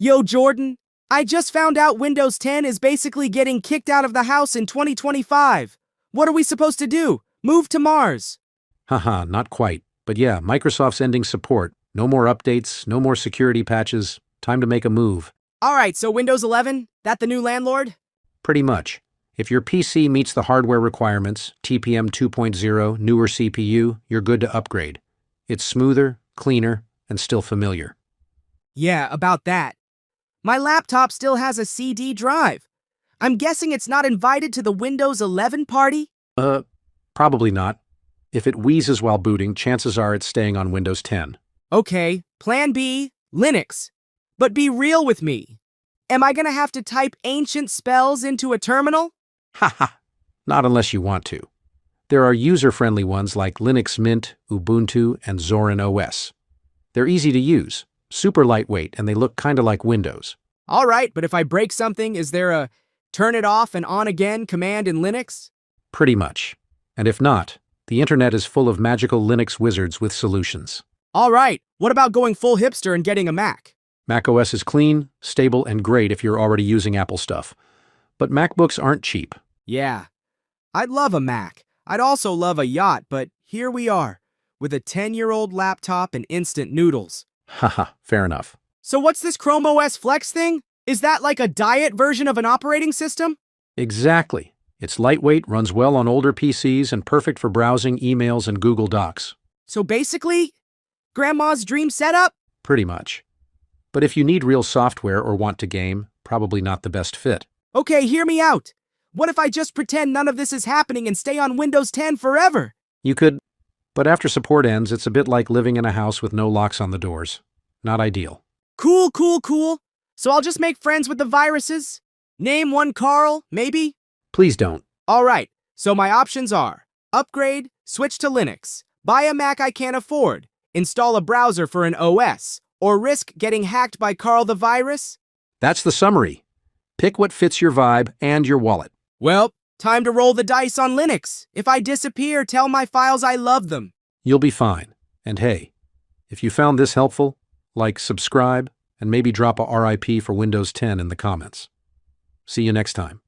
Yo, Jordan, I just found out Windows 10 is basically getting kicked out of the house in 2025. What are we supposed to do? Move to Mars? Haha, not quite. But yeah, Microsoft's ending support. No more updates, no more security patches. Time to make a move. Alright, so Windows 11? That the new landlord? Pretty much. If your PC meets the hardware requirements, TPM 2.0, newer CPU, you're good to upgrade. It's smoother, cleaner, and still familiar. Yeah, about that. My laptop still has a CD drive. I'm guessing it's not invited to the Windows 11 party? Probably not. If it wheezes while booting, chances are it's staying on Windows 10. Okay, plan B, Linux. But be real with me. Am I gonna have to type ancient spells into a terminal? Haha, not unless you want to. There are user-friendly ones like Linux Mint, Ubuntu, and Zorin OS. They're easy to use, super lightweight, and they look kinda like Windows. Alright, but if I break something, is there a turn it off and on again command in Linux? Pretty much. And if not, the internet is full of magical Linux wizards with solutions. Alright, what about going full hipster and getting a Mac? macOS is clean, stable, and great if you're already using Apple stuff. But MacBooks aren't cheap. Yeah, I'd love a Mac. I'd also love a yacht, but here we are, with a 10-year-old laptop and instant noodles. Haha, fair enough. So what's this ChromeOS Flex thing? Is that like a diet version of an operating system? Exactly. It's lightweight, runs well on older PCs, and perfect for browsing, emails, and Google Docs. So basically, Grandma's dream setup? Pretty much. But if you need real software or want to game, probably not the best fit. Okay, hear me out. What if I just pretend none of this is happening and stay on Windows 10 forever? You could, but after support ends, it's a bit like living in a house with no locks on the doors. Not ideal. Cool. So I'll just make friends with the viruses? Name one Carl, maybe? Please don't. Alright, so my options are upgrade, switch to Linux, buy a Mac I can't afford, install a browser for an OS, or risk getting hacked by Carl the virus? That's the summary. Pick what fits your vibe and your wallet. Well, time to roll the dice on Linux. If I disappear, tell my files I love them. You'll be fine. And hey, if you found this helpful, like, subscribe, and maybe drop a RIP for Windows 10 in the comments. See you next time.